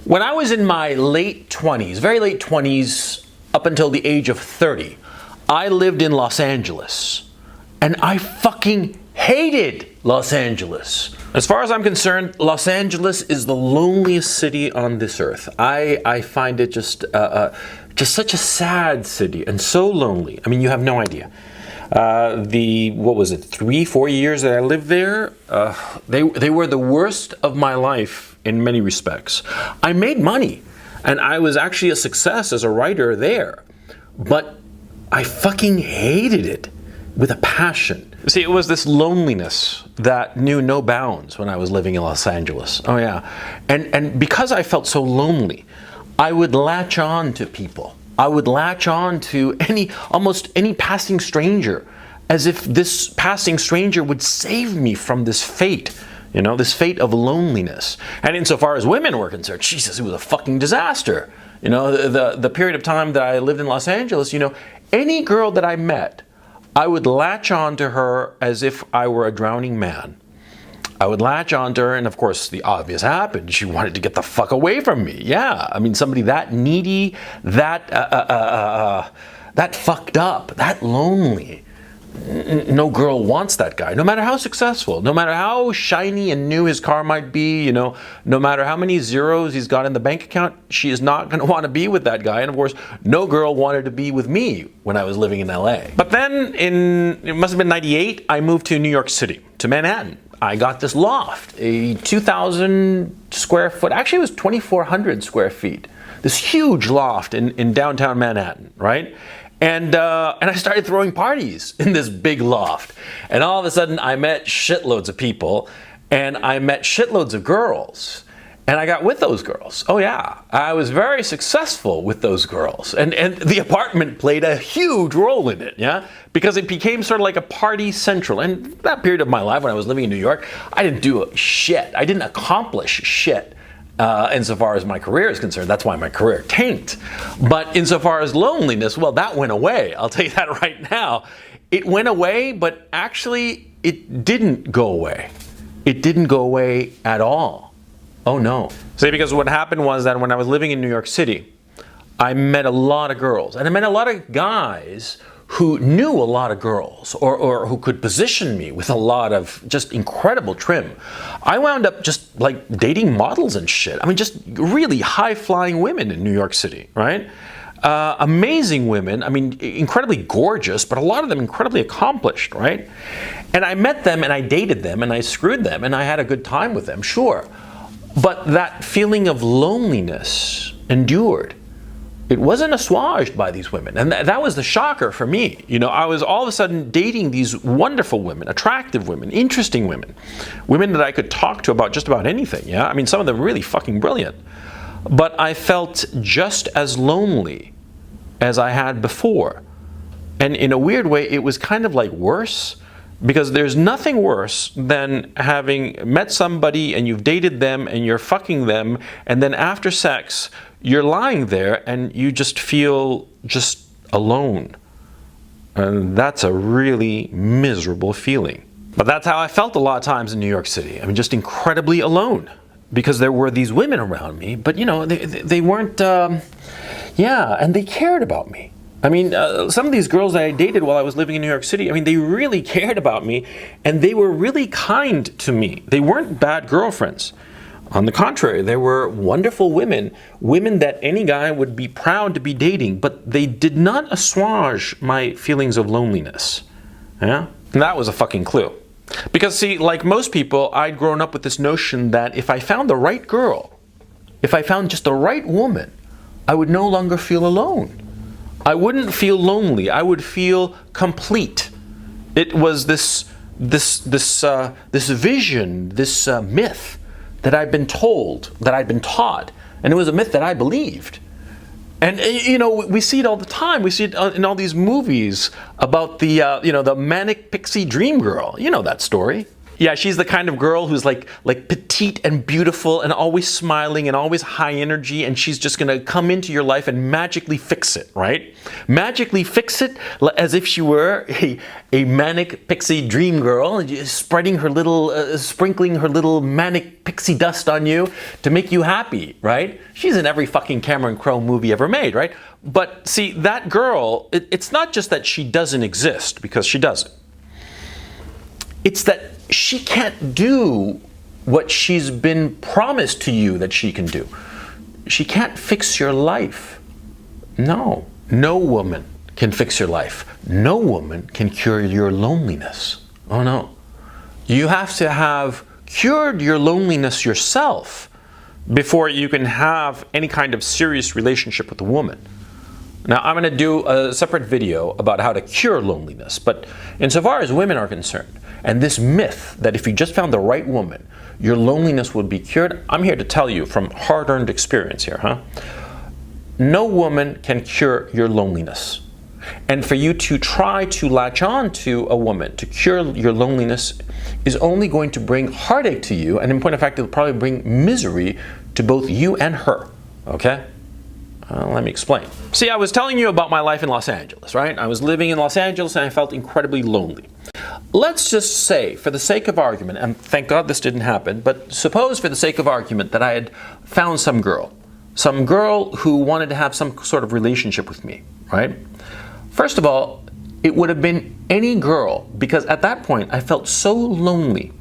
When I was in my late 20s, very late 20s, up until the age of 30, I lived in Los Angeles. And I fucking hated Los Angeles. As far as I'm concerned, Los Angeles is the loneliest city on this earth. I find it just such a sad city and so lonely. I mean, you have no idea. What was it, 3-4 years that I lived there, they were the worst of my life in many respects. I made money, and I was actually a success as a writer there, but I fucking hated it with a passion. See, it was this loneliness that knew no bounds when I was living in Los Angeles. Oh yeah, and because I felt so lonely, I would latch on to people. I would latch on to almost any passing stranger, as if this passing stranger would save me from this fate, this fate of loneliness. And insofar as women were concerned, Jesus, it was a fucking disaster. The period of time that I lived in Los Angeles, any girl that I met, I would latch on to her as if I were a drowning man. I would latch on to her, and of course the obvious happened. She wanted to get the fuck away from me. Yeah, I mean, somebody that needy, that fucked up, that lonely. No girl wants that guy, no matter how successful, no matter how shiny and new his car might be, no matter how many zeros he's got in the bank account, she is not going to want to be with that guy. And of course, no girl wanted to be with me when I was living in LA. But then it must have been 98, I moved to New York City, to Manhattan. I got this loft, a 2,000 square foot, actually it was 2,400 square feet, this huge loft in downtown Manhattan, right? And I started throwing parties in this big loft. And all of a sudden I met shitloads of people, and I met shitloads of girls. And I got with those girls. Oh yeah, I was very successful with those girls. And the apartment played a huge role in it, yeah? Because it became sort of like a party central. And that period of my life when I was living in New York, I didn't do shit. I didn't accomplish shit. Insofar as my career is concerned, that's why my career tanked. But insofar as loneliness, well, that went away. I'll tell you that right now. It went away, but actually it didn't go away. It didn't go away at all. Oh no. See, because what happened was that when I was living in New York City, I met a lot of girls, and I met a lot of guys who knew a lot of girls, or who could position me with a lot of just incredible trim. I wound up just like dating models and shit. I mean, just really high-flying women in New York City, right? Amazing women, I mean, incredibly gorgeous, but a lot of them incredibly accomplished, right? And I met them, and I dated them, and I screwed them, and I had a good time with them, sure. But that feeling of loneliness endured. It wasn't assuaged by these women. And that was the shocker for me. I was all of a sudden dating these wonderful women, attractive women, interesting women. Women that I could talk to about just about anything, yeah? I mean, some of them really fucking brilliant. But I felt just as lonely as I had before. And in a weird way, it was kind of like worse. Because there's nothing worse than having met somebody and you've dated them and you're fucking them, and then after sex, you're lying there and you just feel just alone. And that's a really miserable feeling. But that's how I felt a lot of times in New York City. I mean, just incredibly alone. Because there were these women around me, but they weren't, and they cared about me. I mean, some of these girls that I dated while I was living in New York City, I mean, they really cared about me, and they were really kind to me. They weren't bad girlfriends. On the contrary, they were wonderful women that any guy would be proud to be dating, but they did not assuage my feelings of loneliness. Yeah? And that was a fucking clue. Because, see, like most people, I'd grown up with this notion that if I found the right girl, if I found just the right woman, I would no longer feel alone. I wouldn't feel lonely. I would feel complete. It was this vision, this myth that I'd been told, that I'd been taught, and it was a myth that I believed. And we see it all the time. We see it in all these movies about the manic pixie dream girl. You know that story. Yeah, she's the kind of girl who's like petite and beautiful and always smiling and always high energy, and she's just gonna come into your life and magically fix it, right? Magically fix it as if she were a manic pixie dream girl, and spreading her little, sprinkling her little manic pixie dust on you to make you happy, right? She's in every fucking Cameron Crowe movie ever made, right? But see, that girl, it's not just that she doesn't exist, because she doesn't. It's that she can't do what she's been promised to you that she can do. She can't fix your life. No woman can fix your life. No woman can cure your loneliness. Oh no. You have to have cured your loneliness yourself before you can have any kind of serious relationship with a woman. Now, I'm going to do a separate video about how to cure loneliness, but insofar as women are concerned, and this myth that if you just found the right woman, your loneliness would be cured, I'm here to tell you from hard-earned experience here, no woman can cure your loneliness. And for you to try to latch on to a woman to cure your loneliness is only going to bring heartache to you, and in point of fact, it'll probably bring misery to both you and her, okay? Let me explain. See, I was telling you about my life in Los Angeles, right? I was living in Los Angeles and I felt incredibly lonely. Let's just say, for the sake of argument, and thank God this didn't happen, but suppose for the sake of argument that I had found some girl who wanted to have some sort of relationship with me, right? First of all, it would have been any girl, because at that point I felt so lonely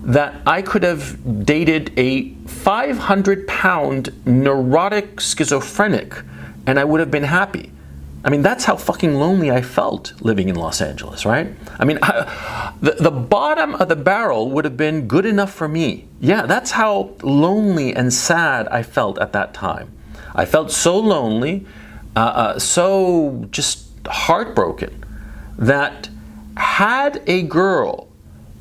that I could have dated a 500-pound neurotic schizophrenic and I would have been happy. I mean, that's how fucking lonely I felt living in Los Angeles, right? I mean, the bottom of the barrel would have been good enough for me. Yeah, that's how lonely and sad I felt at that time. I felt so lonely, so just heartbroken, that had a girl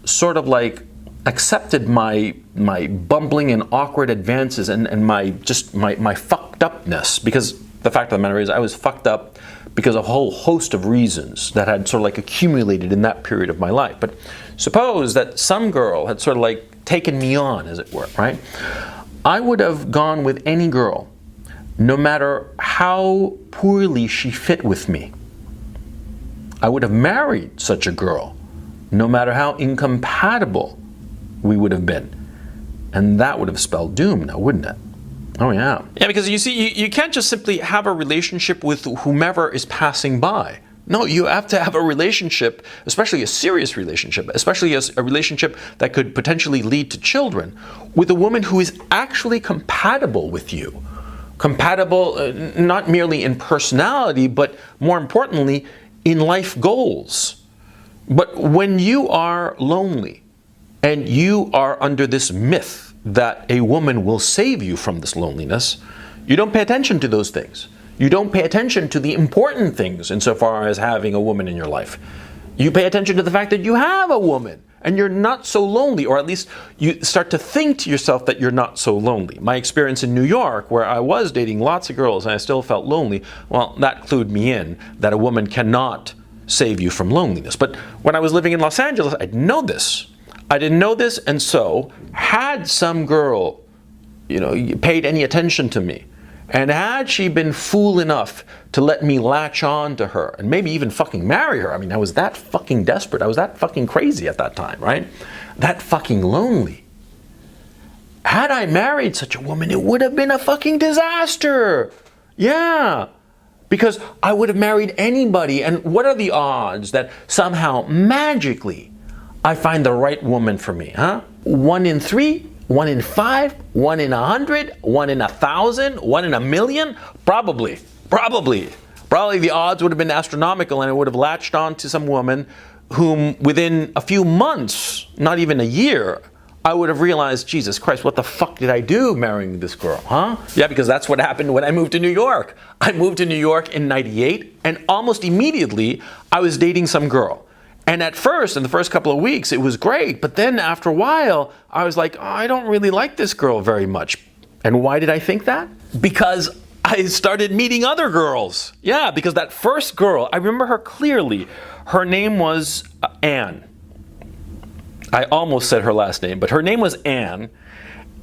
sort of like accepted my bumbling and awkward advances and my fucked upness, because the fact of the matter is I was fucked up because of a whole host of reasons that had sort of like accumulated in that period of my life. But suppose that some girl had sort of like taken me on, as it were, right? I would have gone with any girl, no matter how poorly she fit with me. I would have married such a girl, no matter how incompatible we would have been. And that would have spelled doom now, wouldn't it? Oh yeah. Yeah, because you see, you can't just simply have a relationship with whomever is passing by. No, you have to have a relationship, especially a serious relationship, especially a relationship that could potentially lead to children, with a woman who is actually compatible with you. Compatible not merely in personality, but more importantly, in life goals. But when you are lonely, and you are under this myth that a woman will save you from this loneliness, you don't pay attention to those things. You don't pay attention to the important things insofar as having a woman in your life. You pay attention to the fact that you have a woman and you're not so lonely, or at least you start to think to yourself that you're not so lonely. My experience in New York, where I was dating lots of girls and I still felt lonely, well, that clued me in that a woman cannot save you from loneliness. But when I was living in Los Angeles, I didn't know this. And so had some girl, paid any attention to me, and had she been fool enough to let me latch on to her and maybe even fucking marry her, I mean, I was that fucking desperate. I was that fucking crazy at that time, right? That fucking lonely. Had I married such a woman, it would have been a fucking disaster. Yeah. Because I would have married anybody, and what are the odds that somehow, magically, I find the right woman for me, huh? 1 in 3, 1 in 5, 1 in 100, 1 in 1,000, 1 in a million? Probably the odds would have been astronomical, and I would have latched on to some woman whom within a few months, not even a year, I would have realized, Jesus Christ, what the fuck did I do marrying this girl, huh? Yeah, because that's what happened when I moved to New York. I moved to New York in '98, and almost immediately I was dating some girl. And at first, in the first couple of weeks, it was great. But then after a while, I was like, I don't really like this girl very much. And why did I think that? Because I started meeting other girls. Yeah, because that first girl, I remember her clearly. Her name was Anne. I almost said her last name, but her name was Anne.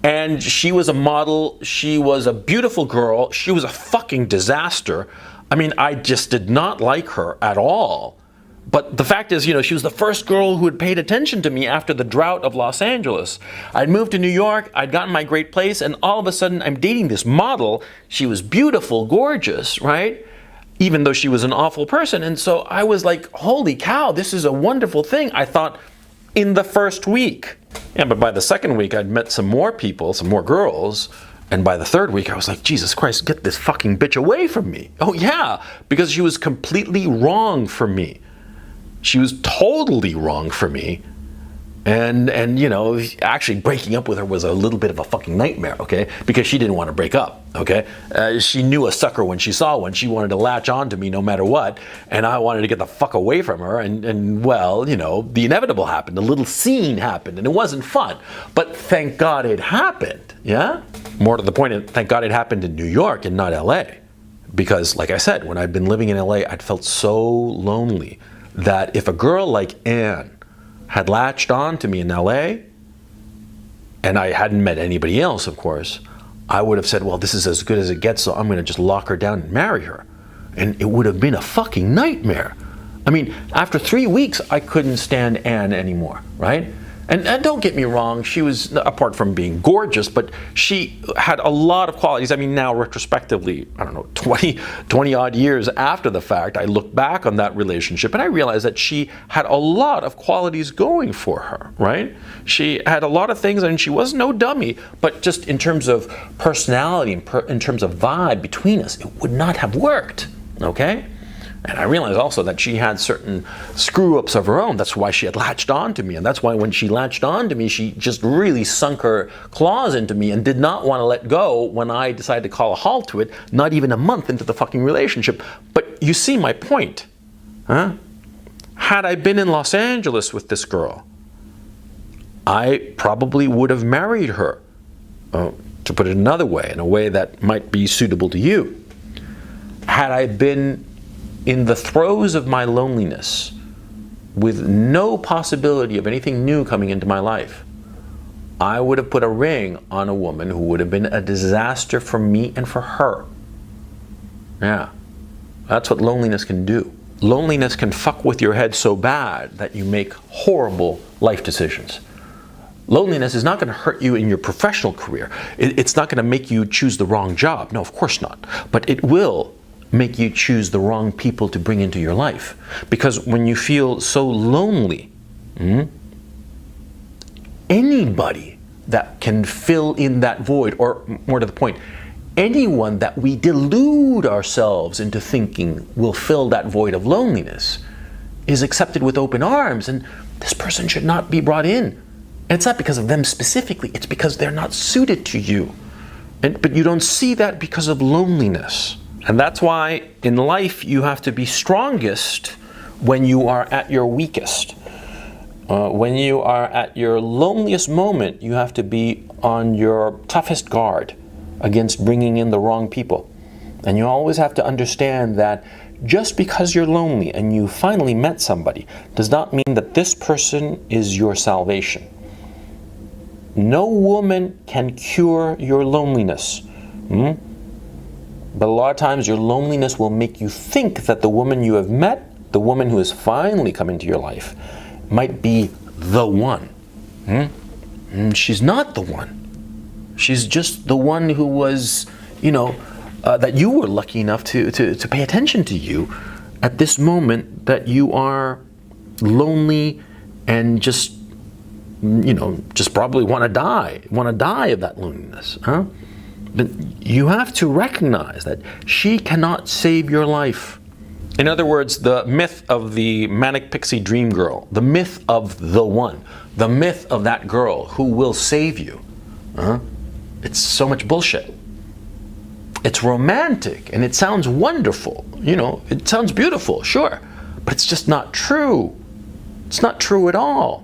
And she was a model. She was a beautiful girl. She was a fucking disaster. I mean, I just did not like her at all. But the fact is, she was the first girl who had paid attention to me after the drought of Los Angeles. I'd moved to New York, I'd gotten my great place, and all of a sudden I'm dating this model. She was beautiful, gorgeous, right? Even though she was an awful person. And so I was like, holy cow, this is a wonderful thing. I thought in the first week. Yeah, but by the second week, I'd met some more people, some more girls. And by the third week, I was like, Jesus Christ, get this fucking bitch away from me. Oh yeah, because she was completely wrong for me. She was totally wrong for me. And actually breaking up with her was a little bit of a fucking nightmare, okay? Because she didn't want to break up, okay? She knew a sucker when she saw one. She wanted to latch on to me no matter what. And I wanted to get the fuck away from her. And well, the inevitable happened. A little scene happened. And it wasn't fun. But thank God it happened, yeah? More to the point, thank God it happened in New York and not LA. Because, like I said, when I'd been living in LA, I'd felt so lonely that if a girl like Anne had latched on to me in LA, and I hadn't met anybody else, of course, I would have said, well, this is as good as it gets, so I'm going to just lock her down and marry her. And it would have been a fucking nightmare. I mean, after 3 weeks, I couldn't stand Anne anymore, right? And don't get me wrong, she was, apart from being gorgeous, but she had a lot of qualities. I mean, now retrospectively, I don't know, 20 odd years after the fact, I look back on that relationship and I realized that she had a lot of qualities going for her, right? She had a lot of things, and she was no dummy, but just in terms of personality, in terms of vibe between us, it would not have worked, okay? And I realized also that she had certain screw-ups of her own. That's why she had latched on to me. And that's why when she latched on to me, she just really sunk her claws into me and did not want to let go when I decided to call a halt to it, not even a month into the fucking relationship. But you see my point, huh? Had I been in Los Angeles with this girl, I probably would have married her, to put it another way, in a way that might be suitable to you. Had I been in the throes of my loneliness, with no possibility of anything new coming into my life, I would have put a ring on a woman who would have been a disaster for me and for her. Yeah, that's what loneliness can do. Loneliness can fuck with your head so bad that you make horrible life decisions. Loneliness is not going to hurt you in your professional career. It's not going to make you choose the wrong job. No, of course not. But it will make you choose the wrong people to bring into your life. Because when you feel so lonely, anybody that can fill in that void, or more to the point, anyone that we delude ourselves into thinking will fill that void of loneliness, is accepted with open arms, and this person should not be brought in. And it's not because of them specifically, it's because they're not suited to you. But you don't see that because of loneliness. And that's why in life you have to be strongest when you are at your weakest. When you are at your loneliest moment, you have to be on your toughest guard against bringing in the wrong people. And you always have to understand that just because you're lonely and you finally met somebody does not mean that this person is your salvation. No woman can cure your loneliness. But a lot of times your loneliness will make you think that the woman you have met, the woman who has finally come into your life, might be the one. She's not the one. She's just the one who was, that you were lucky enough to pay attention to you at this moment that you are lonely and just probably want to die of that loneliness, huh? But you have to recognize that she cannot save your life. In other words, the myth of the manic pixie dream girl, the myth of the one, the myth of that girl who will save you, it's so much bullshit. It's romantic and it sounds wonderful, it sounds beautiful, sure, but it's just not true. It's not true at all.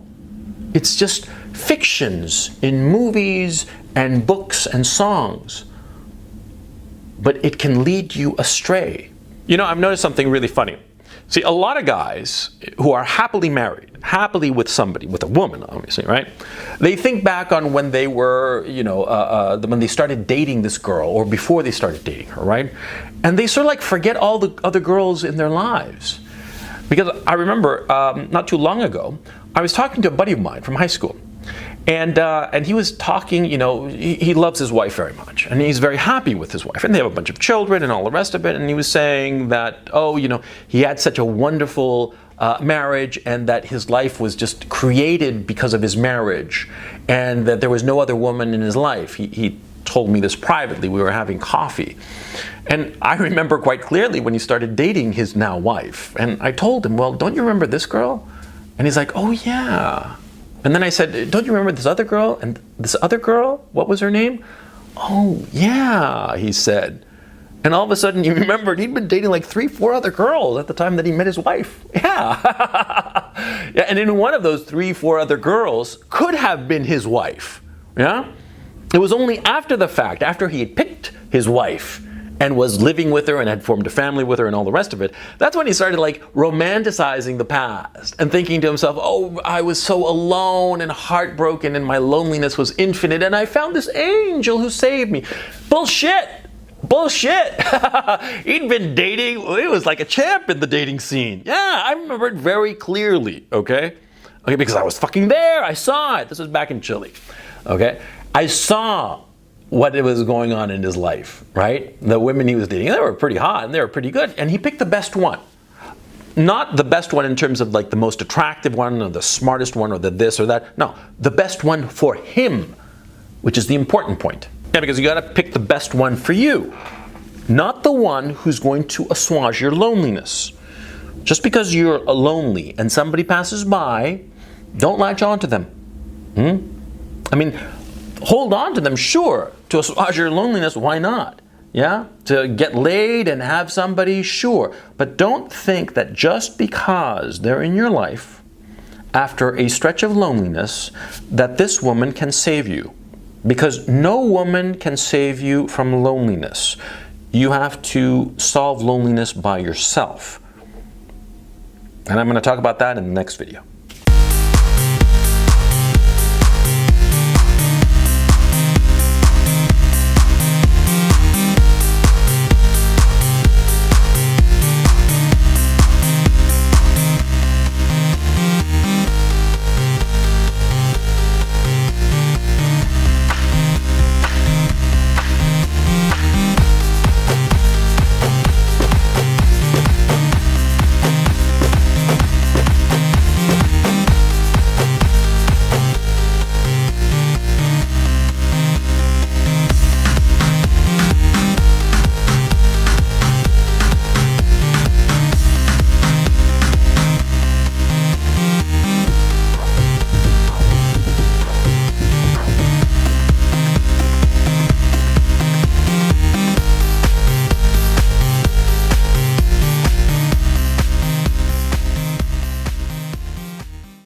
It's just fictions in movies and books and songs. But it can lead you astray. I've noticed something really funny. See, a lot of guys who are happily married, happily with somebody, with a woman, obviously, right? They think back on when they were, when they started dating this girl, or before they started dating her, right? And they sort of like forget all the other girls in their lives. Because I remember not too long ago, I was talking to a buddy of mine from high school. And he was talking, he loves his wife very much, and he's very happy with his wife, and they have a bunch of children and all the rest of it. And he was saying that, he had such a wonderful marriage, and that his life was just created because of his marriage, and that there was no other woman in his life. He told me this privately. We were having coffee, and I remember quite clearly when he started dating his now wife. And I told him, well, don't you remember this girl? And he's like, oh yeah. And then I said, don't you remember this other girl? And this other girl, what was her name? Oh, yeah, he said. And all of a sudden he remembered he'd been dating like 3-4 other girls at the time that he met his wife. Yeah. Yeah, and in one of those 3-4 other girls could have been his wife. Yeah? It was only after the fact, after he had picked his wife and was living with her and had formed a family with her and all the rest of it, that's when he started like romanticizing the past and thinking to himself, oh, I was so alone and heartbroken and my loneliness was infinite and I found this angel who saved me. Bullshit! Bullshit! He'd been dating, he was like a champ in the dating scene. Yeah, I remember it very clearly, okay? Okay, because I was fucking there, I saw it. This was back in Chile, okay? I saw what was going on in his life, right? The women he was dating, they were pretty hot and they were pretty good, and he picked the best one. Not the best one in terms of like the most attractive one or the smartest one or the this or that. No, the best one for him, which is the important point. Yeah, because you gotta pick the best one for you, not the one who's going to assuage your loneliness. Just because you're lonely and somebody passes by, don't latch on to them. I mean, hold on to them, sure, to assuage your loneliness, why not? Yeah? To get laid and have somebody, sure. But don't think that just because they're in your life, after a stretch of loneliness, that this woman can save you. Because no woman can save you from loneliness. You have to solve loneliness by yourself. And I'm going to talk about that in the next video.